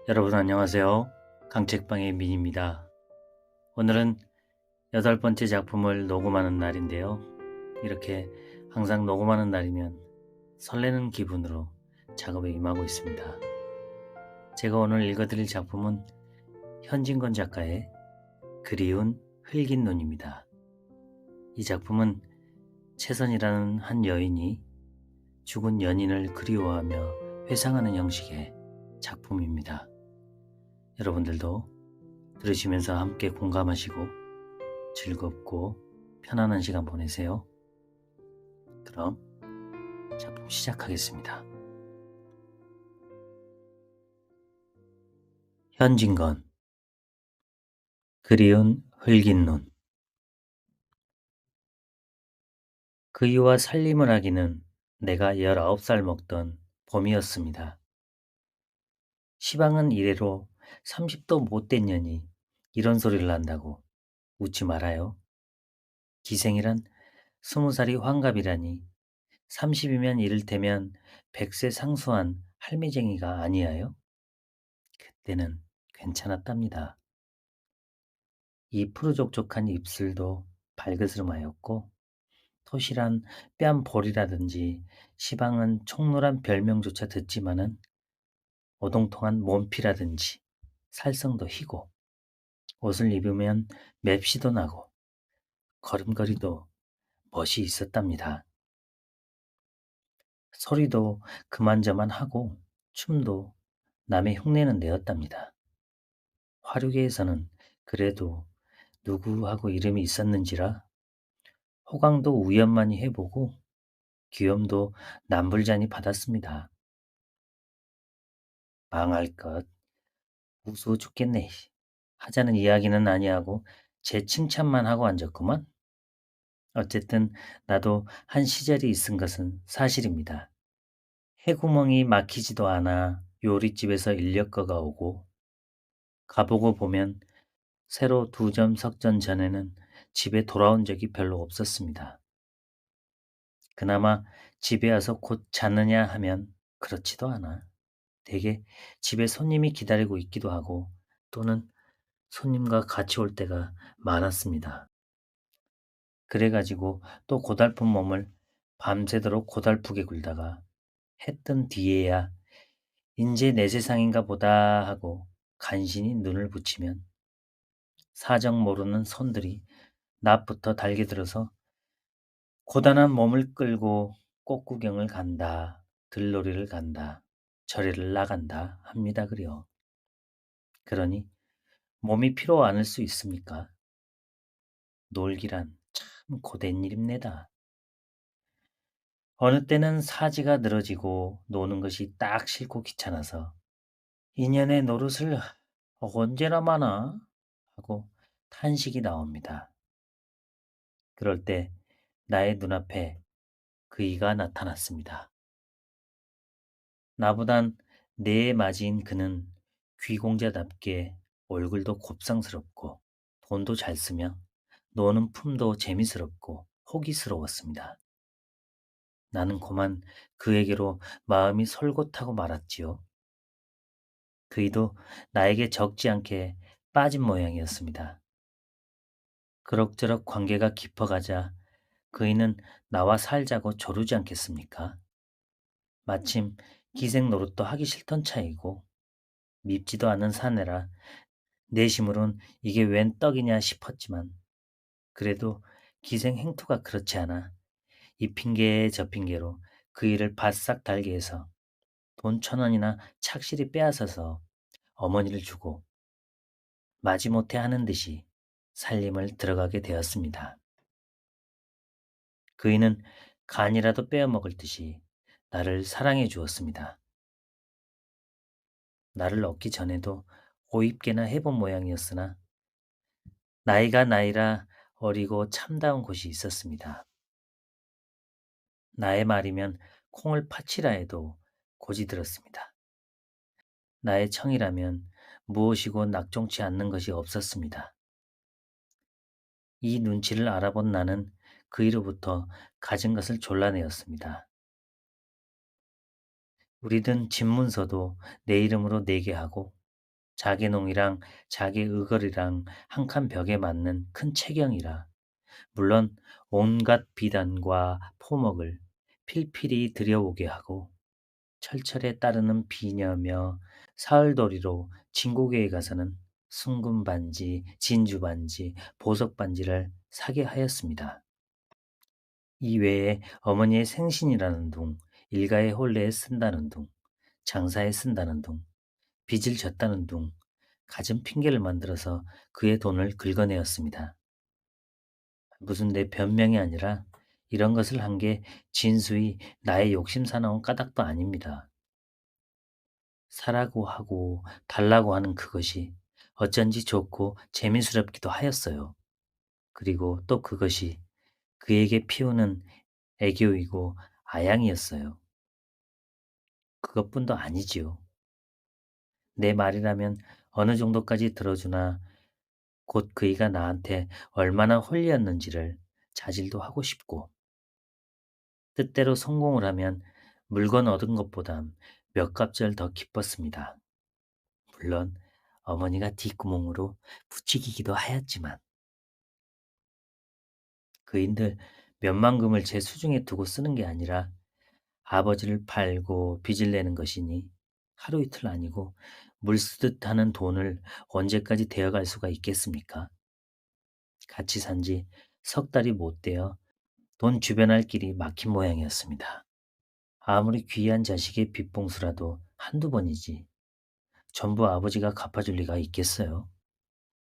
여러분 안녕하세요. 강책방의 민입니다. 오늘은 8번째 작품을 녹음하는 날인데요. 이렇게 항상 녹음하는 날이면 설레는 기분으로 작업에 임하고 있습니다. 제가 오늘 읽어드릴 작품은 현진건 작가의 그리운 흘긴 눈입니다. 이 작품은 채선이라는 한 여인이 죽은 연인을 그리워하며 회상하는 형식의 작품입니다. 여러분들도 들으시면서 함께 공감하시고 즐겁고 편안한 시간 보내세요. 그럼 작품 시작하겠습니다. 현진건 그리운 흘긴 눈. 그이와 살림을 하기는 내가 19살 먹던 봄이었습니다. 시방은 이래로 30도 못된 년이 이런 소리를 한다고 웃지 말아요. 기생이란 20살이 환갑이라니 30이면 이를테면 100세 상수한 할매쟁이가 아니하여? 그때는 괜찮았답니다. 이 푸르족족한 입술도 발그스름하였고 토실한 뺨볼이라든지 시방은 총노란 별명조차 듣지만은 오동통한 몸피라든지 살성도 희고 옷을 입으면 맵시도 나고 걸음걸이도 멋이 있었답니다. 소리도 그만저만 하고 춤도 남의 흉내는 내었답니다. 화류계에서는 그래도 누구하고 이름이 있었는지라 호강도 우연만이 해보고 귀염도 남불잔이 받았습니다. 망할 것, 우스워 죽겠네. 하자는 이야기는 아니하고 제 칭찬만 하고 앉았구만. 어쨌든 나도 한 시절이 있은 것은 사실입니다. 해구멍이 막히지도 않아 요리집에서 인력거가 오고 가보고 보면 새로 2점 석전 전에는 집에 돌아온 적이 별로 없었습니다. 그나마 집에 와서 곧 자느냐 하면 그렇지도 않아. 대개 집에 손님이 기다리고 있기도 하고 또는 손님과 같이 올 때가 많았습니다. 그래가지고 또 고달픈 몸을 밤새도록 고달프게 굴다가 해 뜬 뒤에야 인제 내 세상인가 보다 하고 간신히 눈을 붙이면 사정 모르는 손들이 낮부터 달겨들어서 고단한 몸을 끌고 꽃구경을 간다, 들놀이를 간다, 절에를 나간다 합니다 그려. 그러니 몸이 피로 않을 수 있습니까? 놀기란 참 고된 일입니다. 어느 때는 사지가 늘어지고 노는 것이 딱 싫고 귀찮아서 인연의 노릇을 언제나 마나 하고 탄식이 나옵니다. 그럴 때 나의 눈앞에 그이가 나타났습니다. 나보단 4의 맞이인 그는 귀공자답게 얼굴도 곱상스럽고 돈도 잘 쓰며 노는 품도 재미스럽고 호기스러웠습니다. 나는 고만 그에게로 마음이 솔곳하고 말았지요. 그이도 나에게 적지 않게 빠진 모양이었습니다. 그럭저럭 관계가 깊어가자 그이는 나와 살자고 조르지 않겠습니까? 마침 기생 노릇도 하기 싫던 차이고 밉지도 않은 사내라 내심으론 이게 웬 떡이냐 싶었지만 그래도 기생 행투가 그렇지 않아 이 핑계에 저 핑계로 그 일을 바싹 달게 해서 돈 1,000원이나 착실히 빼앗아서 어머니를 주고 마지못해 하는 듯이 살림을 들어가게 되었습니다. 그이는 간이라도 빼어먹을 듯이 나를 사랑해 주었습니다. 나를 얻기 전에도 호입계나 해본 모양이었으나 나이가 나이라 어리고 참다운 곳이 있었습니다. 나의 말이면 콩을 파치라 해도 고지 들었습니다. 나의 청이라면 무엇이고 낙종치 않는 것이 없었습니다. 이 눈치를 알아본 나는 그이로부터 가진 것을 졸라내었습니다. 우리든 집문서도 내 이름으로 내게 하고 자개농이랑 자개의걸이랑 한 칸 벽에 맞는 큰 체경이라 물론 온갖 비단과 포먹을 필필이 들여오게 하고 철철에 따르는 비녀며 사흘도리로 진고개에 가서는 순금반지, 진주반지, 보석반지를 사게 하였습니다. 이외에 어머니의 생신이라는 둥, 일가의 혼례에 쓴다는 둥, 장사에 쓴다는 둥, 빚을 졌다는 둥, 갖은 핑계를 만들어서 그의 돈을 긁어내었습니다. 무슨 내 변명이 아니라 이런 것을 한 게 진수히 나의 욕심 사나운 까닭도 아닙니다. 사라고 하고 달라고 하는 그것이 어쩐지 좋고 재미스럽기도 하였어요. 그리고 또 그것이 그에게 피우는 애교이고 아양이었어요. 그것뿐도 아니지요. 내 말이라면 어느 정도까지 들어주나 곧 그이가 나한테 얼마나 홀리었는지를 자질도 하고 싶고 뜻대로 성공을 하면 물건 얻은 것보다 몇 갑절 더 기뻤습니다. 물론 어머니가 뒷구멍으로 부추기기도 하였지만 그인들 몇만금을 제 수중에 두고 쓰는 게 아니라 아버지를 팔고 빚을 내는 것이니 하루 이틀 아니고 물 쓰듯 하는 돈을 언제까지 대어갈 수가 있겠습니까? 같이 산 지 석 달이 못 되어 돈 주변할 길이 막힌 모양이었습니다. 아무리 귀한 자식의 빚봉수라도 한두 번이지 전부 아버지가 갚아줄 리가 있겠어요.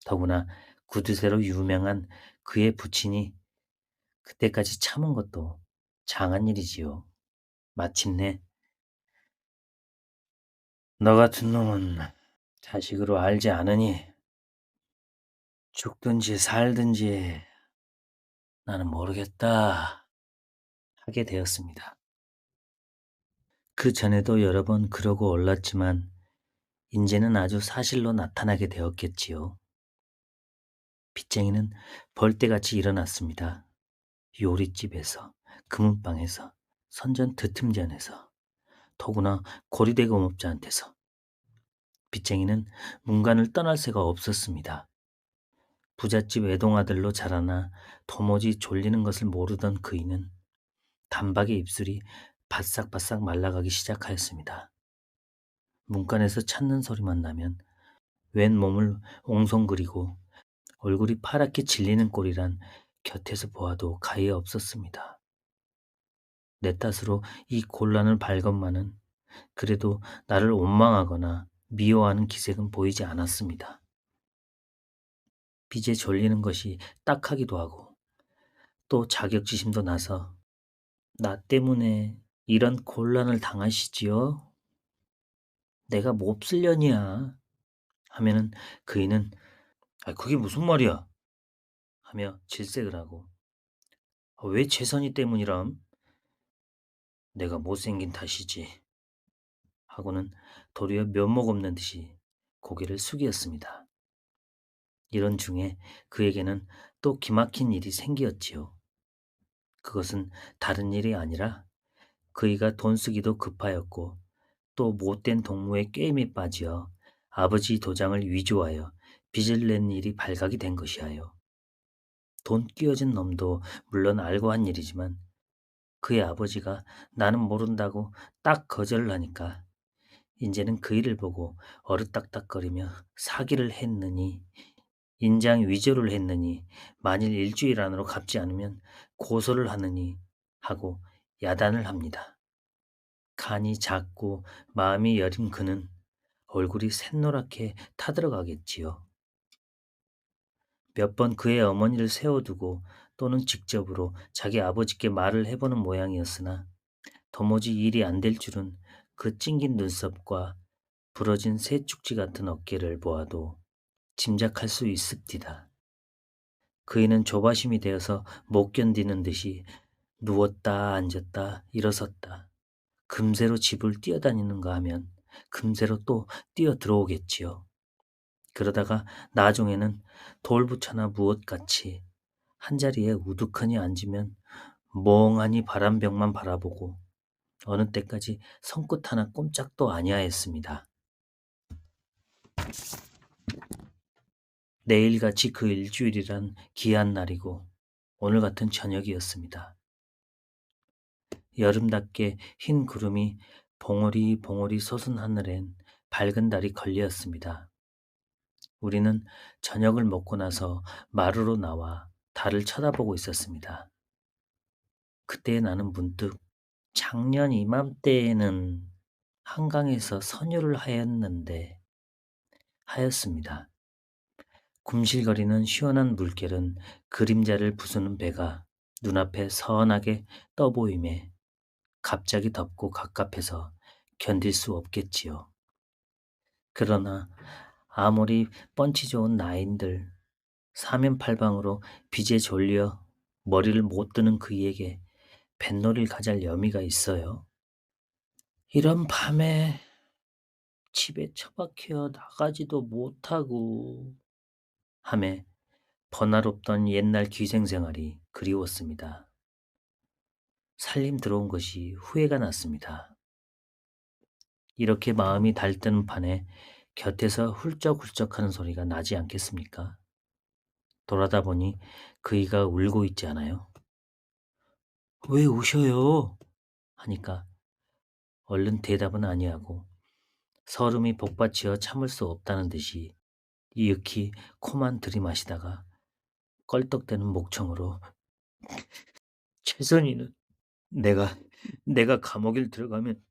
더구나 구두쇠로 유명한 그의 부친이 그때까지 참은 것도 장한 일이지요. 마침내 너 같은 놈은 자식으로 알지 않으니 죽든지 살든지 나는 모르겠다 하게 되었습니다. 그 전에도 여러 번 그러고 올랐지만 인제는 아주 사실로 나타나게 되었겠지요. 빚쟁이는 벌떼같이 일어났습니다. 요릿집에서, 금은방에서, 선전 드틈전에서, 더구나 고리대금업자한테서 빚쟁이는 문간을 떠날 새가 없었습니다. 부잣집 외동아들로 자라나 도무지 졸리는 것을 모르던 그이는 단박에 입술이 바싹바싹 말라가기 시작하였습니다. 문간에서 찾는 소리만 나면 웬 몸을 옹송그리고 얼굴이 파랗게 질리는 꼴이란 곁에서 보아도 가히 없었습니다. 내 탓으로 이 곤란을 발건만은 그래도 나를 원망하거나 미워하는 기색은 보이지 않았습니다. 빚에 졸리는 것이 딱하기도 하고 또 자격지심도 나서 나 때문에 이런 곤란을 당하시지요? 내가 몹쓸년이야 하면은 그이는 그게 무슨 말이야? 하며 질색을 하고 왜 재산이 때문이람? 내가 못생긴 탓이지 하고는 도리어 면목 없는 듯이 고개를 숙였습니다. 이런 중에 그에게는 또 기막힌 일이 생기었지요. 그것은 다른 일이 아니라 그이가 돈 쓰기도 급하였고 또 못된 동무의 게임에 빠지어 아버지 도장을 위조하여 빚을 낸 일이 발각이 된 것이하여 돈 끼워진 놈도 물론 알고 한 일이지만 그의 아버지가 나는 모른다고 딱 거절을 하니까 인제는 그 일을 보고 어르딱딱거리며 사기를 했느니 인장 위조를 했느니 만일 일주일 안으로 갚지 않으면 고소를 하느니 하고 야단을 합니다. 간이 작고 마음이 여린 그는 얼굴이 샛노랗게 타들어가겠지요. 몇 번 그의 어머니를 세워두고 또는 직접으로 자기 아버지께 말을 해보는 모양이었으나 도무지 일이 안 될 줄은 그 찡긴 눈썹과 부러진 새축지 같은 어깨를 보아도 짐작할 수 있습니다. 그이는 조바심이 되어서 못 견디는 듯이 누웠다 앉았다 일어섰다 금세로 집을 뛰어다니는가 하면 금세로 또 뛰어 들어오겠지요. 그러다가 나중에는 돌부처나 무엇같이 한자리에 우두커니 앉으면 멍하니 바람벽만 바라보고 어느 때까지 손끝 하나 꼼짝도 아니하였습니다. 내일같이 그 일주일이란 귀한 날이고 오늘 같은 저녁이었습니다. 여름답게 흰 구름이 봉우리 봉우리 솟은 하늘엔 밝은 달이 걸려있습니다. 우리는 저녁을 먹고 나서 마루로 나와 달을 쳐다보고 있었습니다. 그때 나는 문득 작년 이맘때에는 한강에서 선유를 하였습니다. 굼실거리는 시원한 물결은 그림자를 부수는 배가 눈앞에 선하게 떠보임에 갑자기 덥고 갑갑해서 견딜 수 없겠지요. 그러나 아무리 펀치 좋은 나인들 사면팔방으로 빚에 졸려 머리를 못 드는 그이에게 뱃놀이를 가잘 여미가 있어요. 이런 밤에 집에 처박혀 나가지도 못하고 하매 번화롭던 옛날 기생 생활이 그리웠습니다. 살림 들어온 것이 후회가 났습니다. 이렇게 마음이 달뜨는 판에 곁에서 훌쩍훌쩍하는 소리가 나지 않겠습니까? 돌아다 보니 그이가 울고 있지 않아요? 왜 우셔요? 하니까 얼른 대답은 아니하고 서름이 복받치어 참을 수 없다는 듯이 이윽히 코만 들이마시다가 껄떡대는 목청으로 최선이는 내가 내가 감옥에 들어가면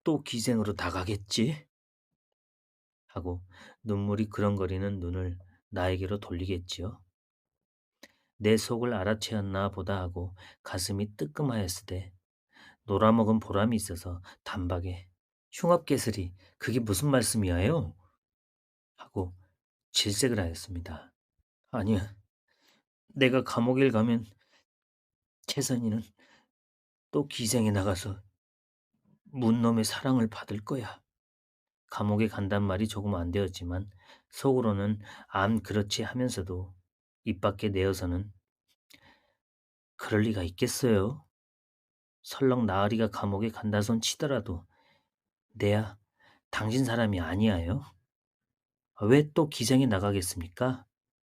또 기생으로 나가겠지? 하고 눈물이 그렁거리는 눈을 나에게로 돌리겠지요. 내 속을 알아채었나 보다 하고 가슴이 뜨끔하였으되 놀아먹은 보람이 있어서 단박에 흉업개슬이 그게 무슨 말씀이에요? 하고 질색을 하였습니다. 아니야, 내가 감옥에 가면 채선이는 또 기생에 나가서 문놈의 사랑을 받을 거야. 감옥에 간단 말이 조금 안 되었지만 속으로는 암 그렇지 하면서도 입 밖에 내어서는 그럴 리가 있겠어요. 설렁 나으리가 감옥에 간다 손 치더라도 내야 당신 사람이 아니야요. 왜 또 기생에 나가겠습니까?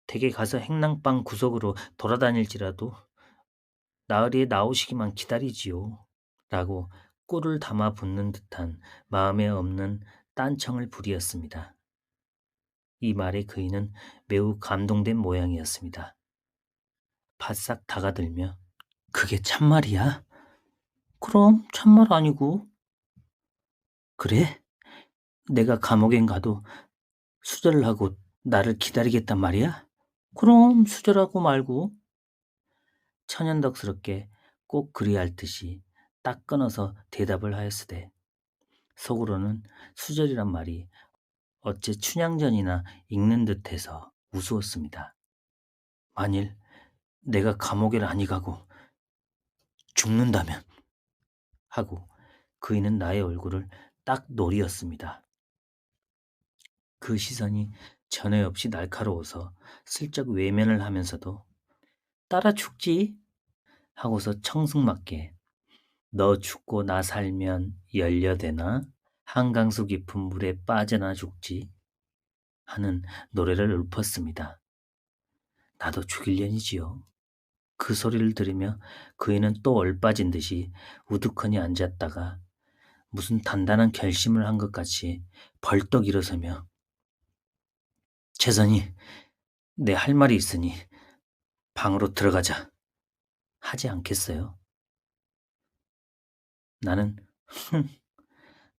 댁에 가서 행랑방 구석으로 돌아다닐지라도 나으리에 나오시기만 기다리지요. 라고 꿀을 담아 붓는 듯한 마음에 없는 딴청을 부리었습니다. 이 말에 그이는 매우 감동된 모양이었습니다. 바싹 다가들며 그게 참말이야? 그럼 참말 아니고. 그래? 내가 감옥엔 가도 수절을 하고 나를 기다리겠단 말이야? 그럼 수절하고 말고. 천연덕스럽게 꼭 그리할 듯이 딱 끊어서 대답을 하였으되 속으로는 수절이란 말이 어째 춘향전이나 읽는 듯해서 우스웠습니다. 만일 내가 감옥에 아니 가고 죽는다면 하고 그이는 나의 얼굴을 딱 노리었습니다. 그 시선이 전에 없이 날카로워서 슬쩍 외면을 하면서도 따라 죽지 하고서 청승맞게 너 죽고 나 살면 열려되나 한강수 깊은 물에 빠져나 죽지 하는 노래를 읊었습니다. 나도 죽일년이지요. 그 소리를 들으며 그이는 또 얼빠진 듯이 우두커니 앉았다가 무슨 단단한 결심을 한 것 같이 벌떡 일어서며 재선이 내 할 말이 있으니 방으로 들어가자 하지 않겠어요? 나는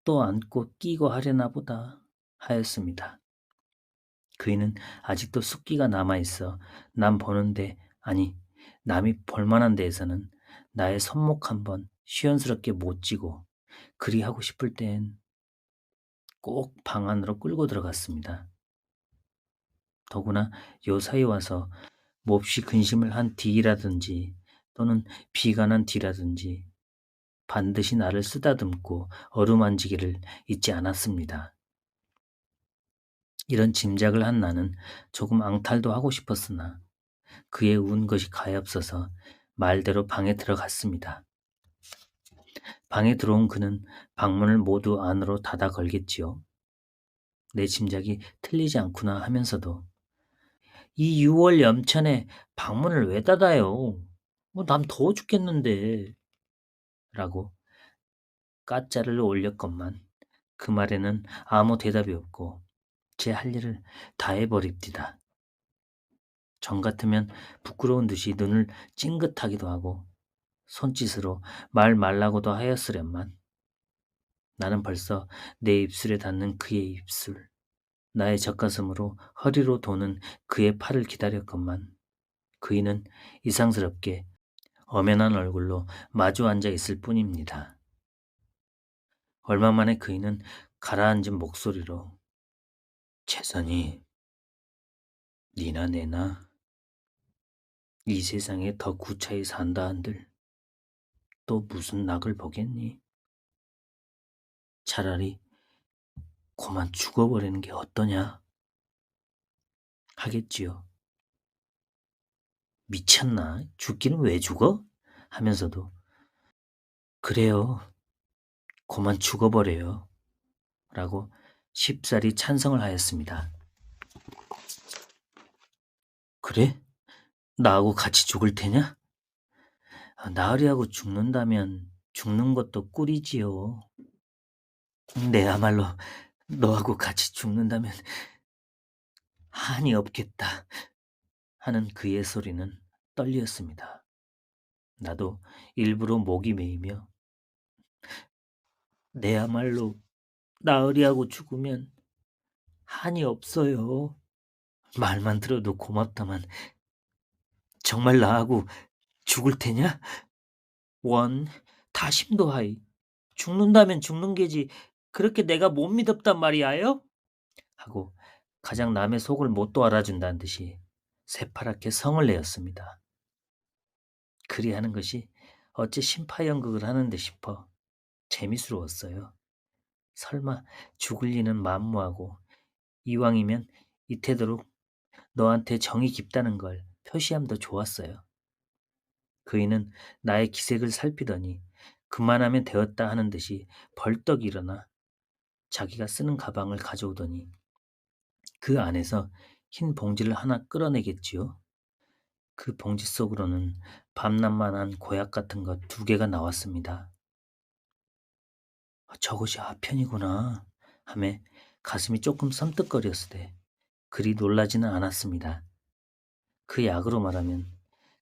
또 안고 끼고 하려나 보다 하였습니다. 그이는 아직도 숫기가 남아있어 남 보는데 아니 남이 볼만한 데에서는 나의 손목 한번 시원스럽게 못 쥐고 그리 하고 싶을 땐 꼭 방 안으로 끌고 들어갔습니다. 더구나 요사이 와서 몹시 근심을 한 뒤라든지 또는 비가 난 뒤라든지 반드시 나를 쓰다듬고 어루만지기를 잊지 않았습니다. 이런 짐작을 한 나는 조금 앙탈도 하고 싶었으나 그의 운 것이 가엾어서 말대로 방에 들어갔습니다. 방에 들어온 그는 방문을 모두 안으로 닫아 걸겠지요. 내 짐작이 틀리지 않구나 하면서도 이 6월 염천에 방문을 왜 닫아요? 남 더워 죽겠는데. 라고 까짜를 올렸건만 그 말에는 아무 대답이 없고 제 할 일을 다 해버립디다. 전 같으면 부끄러운 듯이 눈을 찡긋하기도 하고 손짓으로 말 말라고도 하였으련만 나는 벌써 내 입술에 닿는 그의 입술, 나의 젖가슴으로 허리로 도는 그의 팔을 기다렸건만 그이는 이상스럽게 엄연한 얼굴로 마주 앉아 있을 뿐입니다. 얼마 만에 그이는 가라앉은 목소리로 재선이 니나 내나 이 세상에 더 구차히 산다 한들 또 무슨 낙을 보겠니? 차라리 그만 죽어버리는 게 어떠냐 하겠지요. 미쳤나? 죽기는 왜 죽어? 하면서도 그래요. 그만 죽어버려요. 라고 쉽사리 찬성을 하였습니다. 그래? 나하고 같이 죽을 테냐? 나으리하고 죽는다면 죽는 것도 꿀이지요. 내야말로 너하고 같이 죽는다면 한이 없겠다 하는 그의 소리는 떨리었습니다. 나도 일부러 목이 메이며 내야말로 나으리하고 죽으면 한이 없어요. 말만 들어도 고맙다만 정말 나하고 죽을 테냐? 원, 다심도 하이. 죽는다면 죽는 게지. 그렇게 내가 못 믿었단 말이야요? 하고 가장 남의 속을 못도 알아준다는 듯이 새파랗게 성을 내었습니다. 그리하는 것이 어째 심파연극을 하는데 싶어 재미스러웠어요. 설마 죽을 리는 만무하고 이왕이면 이 태도로 너한테 정이 깊다는 걸 표시함도 좋았어요. 그이는 나의 기색을 살피더니 그만하면 되었다 하는 듯이 벌떡 일어나 자기가 쓰는 가방을 가져오더니 그 안에서 흰 봉지를 하나 끌어내겠지요. 그 봉지 속으로는 밤낮만한 고약 같은 것 2개가 나왔습니다. 저것이 아편이구나 하매 가슴이 조금 섬뜩거렸으되 그리 놀라지는 않았습니다. 그 약으로 말하면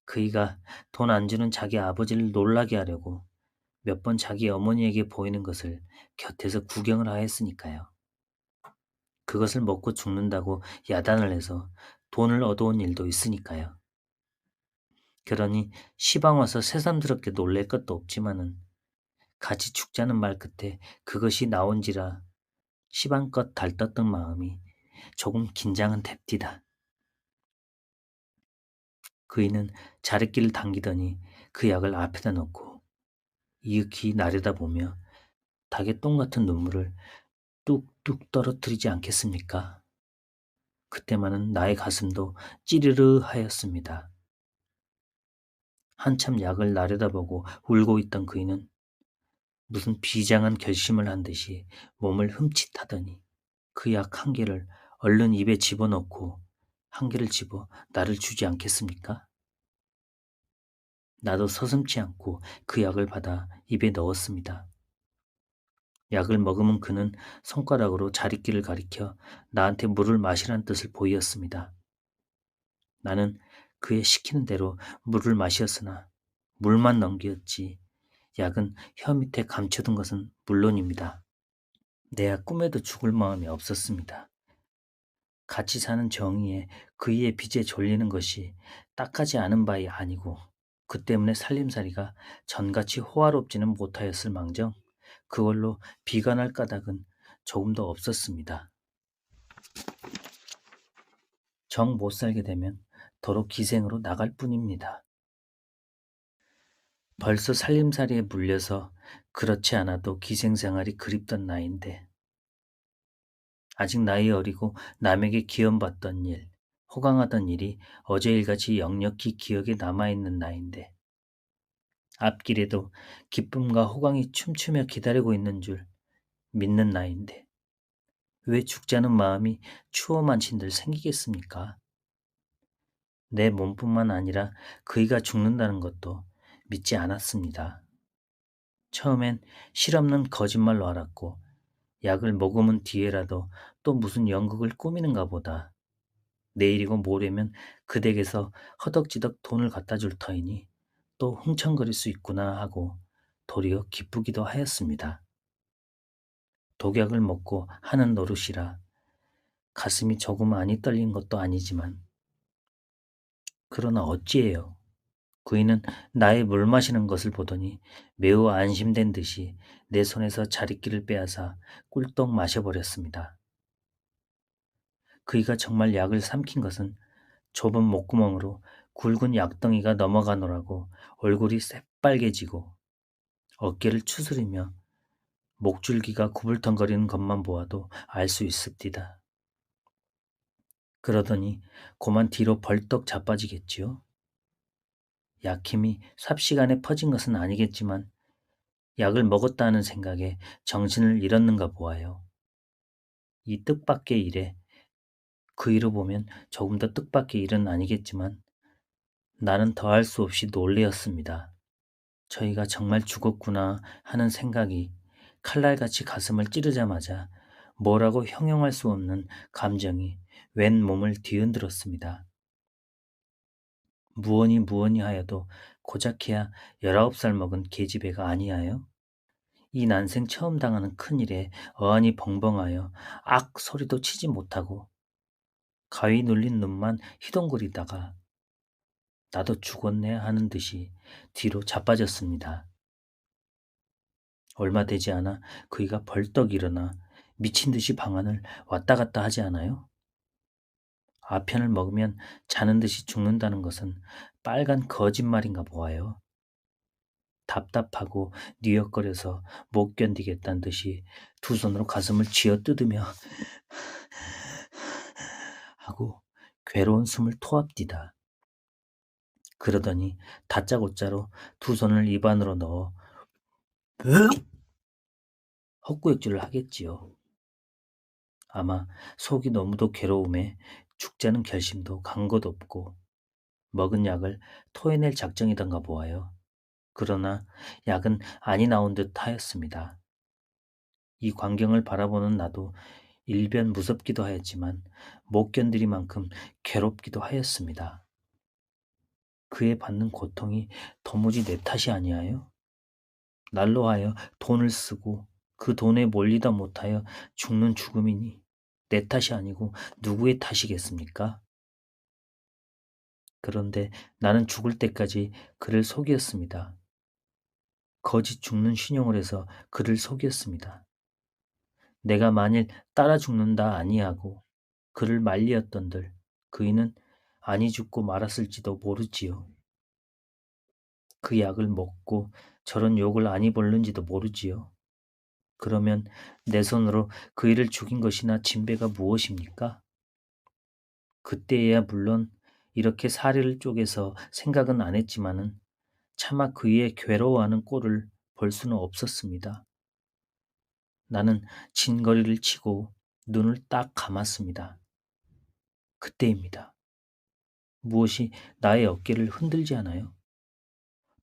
그이가 돈 안 주는 자기 아버지를 놀라게 하려고 몇 번 자기 어머니에게 보이는 것을 곁에서 구경을 하였으니까요. 그것을 먹고 죽는다고 야단을 해서 돈을 얻어온 일도 있으니까요. 그러니 시방 와서 새삼스럽게 놀랄 것도 없지만은 같이 죽자는 말 끝에 그것이 나온지라 시방껏 달떴던 마음이 조금 긴장은 됩디다. 그이는 자릿길을 당기더니 그 약을 앞에다 놓고 이윽히 나려다 보며 닭의 똥 같은 눈물을 뚝뚝 떨어뜨리지 않겠습니까? 그때만은 나의 가슴도 찌르르 하였습니다. 한참 약을 나려다보고 울고 있던 그이는 무슨 비장한 결심을 한 듯이 몸을 흠칫하더니 그 약 1개를 얼른 입에 집어넣고 1개를 집어 나를 주지 않겠습니까? 나도 서슴지 않고 그 약을 받아 입에 넣었습니다. 약을 먹으면 그는 손가락으로 자릿길을 가리켜 나한테 물을 마시라는 뜻을 보이었습니다. 나는 그의 시키는 대로 물을 마셨으나 물만 넘기었지 약은 혀 밑에 감춰둔 것은 물론입니다. 내야 꿈에도 죽을 마음이 없었습니다. 같이 사는 정의에 그이의 빚에 졸리는 것이 딱하지 않은 바이 아니고 그 때문에 살림살이가 전같이 호화롭지는 못하였을 망정 그걸로 비관할 까닭은 조금도 없었습니다. 정 못 살게 되면 도로 기생으로 나갈 뿐입니다. 벌써 살림살이에 물려서 그렇지 않아도 기생생활이 그립던 나이인데 아직 나이 어리고 남에게 기염받던 일, 호강하던 일이 어제 일같이 역력히 기억에 남아있는 나이인데 앞길에도 기쁨과 호강이 춤추며 기다리고 있는 줄 믿는 나이인데 왜 죽자는 마음이 추워 만친들 생기겠습니까? 내 몸뿐만 아니라 그이가 죽는다는 것도 믿지 않았습니다. 처음엔 실없는 거짓말로 알았고 약을 머금은 뒤에라도 또 무슨 연극을 꾸미는가 보다. 내일이고 모레면 그 댁에서 허덕지덕 돈을 갖다 줄 터이니 또 흥청거릴 수 있구나 하고 도리어 기쁘기도 하였습니다. 독약을 먹고 하는 노릇이라 가슴이 조금 많이 떨린 것도 아니지만 그러나 어찌해요. 그이는 나의 물 마시는 것을 보더니 매우 안심된 듯이 내 손에서 자리끼를 빼앗아 꿀떡 마셔버렸습니다. 그이가 정말 약을 삼킨 것은 좁은 목구멍으로 굵은 약덩이가 넘어가노라고 얼굴이 새빨개지고 어깨를 추스리며 목줄기가 구불텅거리는 것만 보아도 알 수 있습니다. 그러더니 고만 뒤로 벌떡 자빠지겠지요. 약힘이 삽시간에 퍼진 것은 아니겠지만 약을 먹었다는 생각에 정신을 잃었는가 보아요. 이 뜻밖의 일에 그 이로 보면 조금 더 뜻밖의 일은 아니겠지만 나는 더할 수 없이 놀래었습니다. 저희가 정말 죽었구나 하는 생각이 칼날같이 가슴을 찌르자마자 뭐라고 형용할 수 없는 감정이 웬 몸을 뒤흔들었습니다. 무언이 무언이 하여도 고작해야 19살 먹은 계집애가 아니하여 이 난생 처음 당하는 큰일에 어안이 벙벙하여 악 소리도 치지 못하고 가위 눌린 눈만 희동거리다가 나도 죽었네 하는 듯이 뒤로 자빠졌습니다. 얼마 되지 않아 그이가 벌떡 일어나 미친 듯이 방 안을 왔다 갔다 하지 않아요? 아편을 먹으면 자는 듯이 죽는다는 것은 빨간 거짓말인가 보아요. 답답하고 뉘역거려서 못 견디겠다는 듯이 두 손으로 가슴을 쥐어뜯으며 하고 괴로운 숨을 토합디다. 그러더니 다짜고짜로 두 손을 입 안으로 넣어 헛구역질을 하겠지요. 아마 속이 너무도 괴로움에 죽자는 결심도 간 것 없고 먹은 약을 토해낼 작정이던가 보아요. 그러나 약은 안이 나온 듯 하였습니다. 이 광경을 바라보는 나도 일변 무섭기도 하였지만 못 견디리만큼 괴롭기도 하였습니다. 그에 받는 고통이 도무지 내 탓이 아니하여 날로 하여 돈을 쓰고 그 돈에 몰리다 못하여 죽는 죽음이니 내 탓이 아니고 누구의 탓이겠습니까? 그런데 나는 죽을 때까지 그를 속였습니다. 거짓 죽는 신용을 해서 그를 속였습니다. 내가 만일 따라 죽는다 아니하고 그를 말리었던들 그이는 아니 죽고 말았을지도 모르지요. 그 약을 먹고 저런 욕을 아니 벌른지도 모르지요. 그러면 내 손으로 그이를 죽인 것이나 진배가 무엇입니까? 그때야 물론 이렇게 사리를 쪼개서 생각은 안 했지만은 차마 그이의 괴로워하는 꼴을 볼 수는 없었습니다. 나는 진거리를 치고 눈을 딱 감았습니다. 그때입니다. 무엇이 나의 어깨를 흔들지 않아요?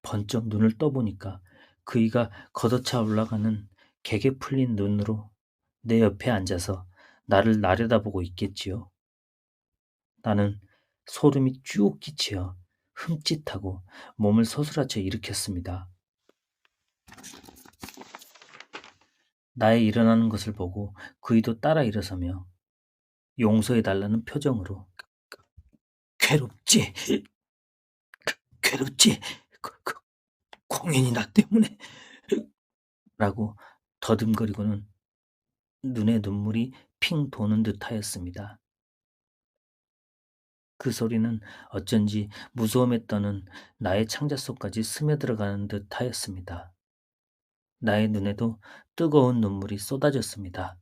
번쩍 눈을 떠보니까 그이가 걷어차 올라가는 개게 풀린 눈으로 내 옆에 앉아서 나를 나려다보고 있겠지요. 나는 소름이 쭉 끼치어 흠칫하고 몸을 소스라쳐 일으켰습니다. 나의 일어나는 것을 보고 그이도 따라 일어서며 용서해달라는 표정으로 괴롭지, 괴롭지, 공연이 나 때문에 라고 더듬거리고는 눈에 눈물이 핑 도는 듯하였습니다. 그 소리는 어쩐지 무서움에 떠는 나의 창자 속까지 스며들어가는 듯하였습니다. 나의 눈에도 뜨거운 눈물이 쏟아졌습니다.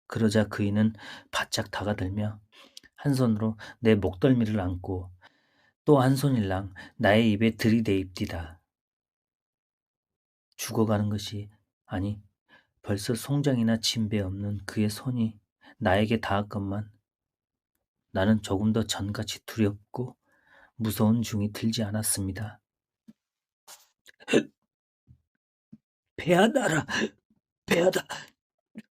그러자 그이는 바짝 다가들며 한 손으로 내 목덜미를 안고 또 한 손일랑 나의 입에 들이대입디다. 죽어가는 것이 아니 벌써 송장이나 침배 없는 그의 손이 나에게 닿았건만 나는 조금 더 전같이 두렵고 무서운 중이 들지 않았습니다. 배하다라, 배하다,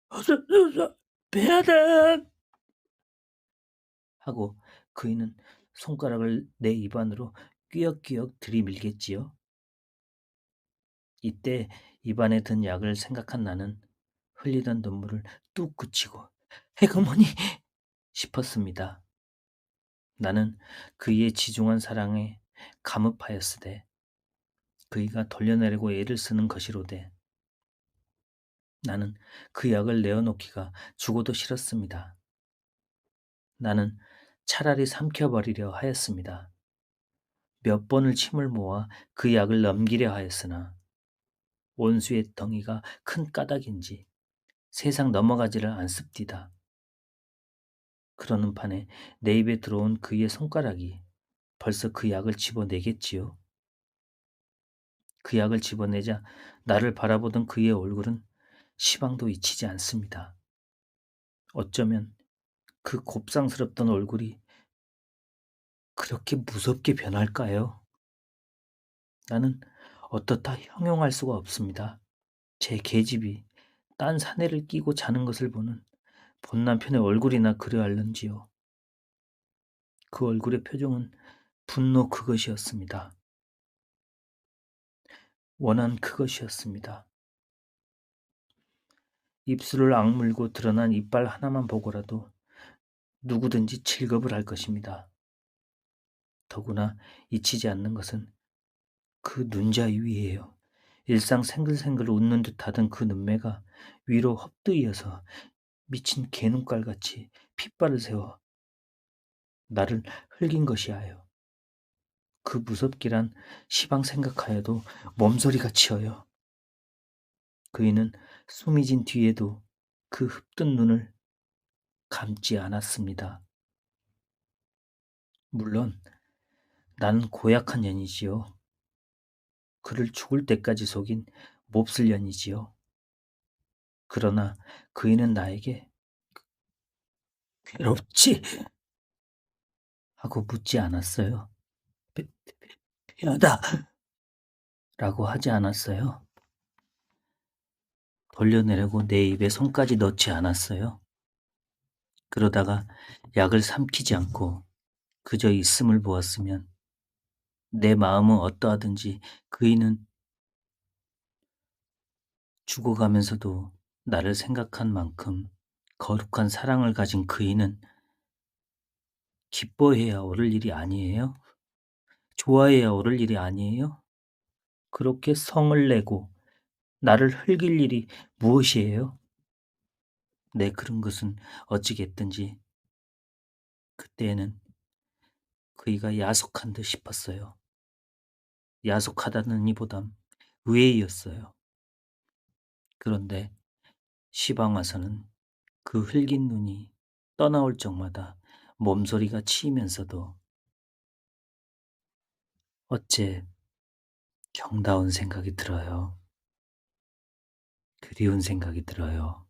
어서, 어서, 배하다! 하고 그이는 손가락을 내 입안으로 끼역끼역 들이밀겠지요. 이때 입안에 든 약을 생각한 나는 흘리던 눈물을 뚝 그치고 해그머니 싶었습니다. 나는 그이의 지중한 사랑에 감흡하였으되 그이가 돌려내려고 애를 쓰는 것이로되 나는 그 약을 내어놓기가 죽어도 싫었습니다. 나는 차라리 삼켜버리려 하였습니다. 몇 번을 침을 모아 그 약을 넘기려 하였으나 원수의 덩이가 큰 까닭인지 세상 넘어가지를 않습디다. 그러는 판에 내 입에 들어온 그의 손가락이 벌써 그 약을 집어내겠지요. 그 약을 집어내자 나를 바라보던 그의 얼굴은 시방도 잊히지 않습니다. 어쩌면 그 곱상스럽던 얼굴이 그렇게 무섭게 변할까요? 나는 어떻다 형용할 수가 없습니다. 제 계집이 딴 사내를 끼고 자는 것을 보는 본 남편의 얼굴이나 그려할는지요. 그 얼굴의 표정은 분노 그것이었습니다. 원한 그것이었습니다. 입술을 악물고 드러난 이빨 하나만 보고라도 누구든지 질겁을 할 것입니다. 더구나 잊히지 않는 것은 그 눈자 위에요. 일상 생글생글 웃는 듯 하던 그 눈매가 위로 헛뜨이어서 미친 개눈깔같이 핏발을 세워 나를 흘긴 것이하여. 그 무섭기란 시방 생각하여도 몸서리가 치어요. 그이는 숨이 진 뒤에도 그 흡뜬 눈을 감지 않았습니다. 물론 나는 고약한 년이지요. 그를 죽을 때까지 속인 몹쓸 년이지요. 그러나 그이는 나에게 괴롭지? 하고 묻지 않았어요. 배, 배하다! 라고 하지 않았어요. 돌려내려고 내 입에 손까지 넣지 않았어요. 그러다가 약을 삼키지 않고 그저 있음을 보았으면 내 마음은 어떠하든지 그이는 죽어가면서도 나를 생각한 만큼 거룩한 사랑을 가진 그이는 기뻐해야 옳을 일이 아니에요? 좋아해야 옳을 일이 아니에요? 그렇게 성을 내고 나를 흘길 일이 무엇이에요? 내 그런 것은 어찌겠든지 그때에는 그이가 야속한 듯 싶었어요. 야속하다는 이보단 의외였어요. 그런데 시방 와서는 그 흘긴 눈이 떠나올 적마다 몸소리가 치이면서도 어째 정다운 생각이 들어요. 그리운 생각이 들어요.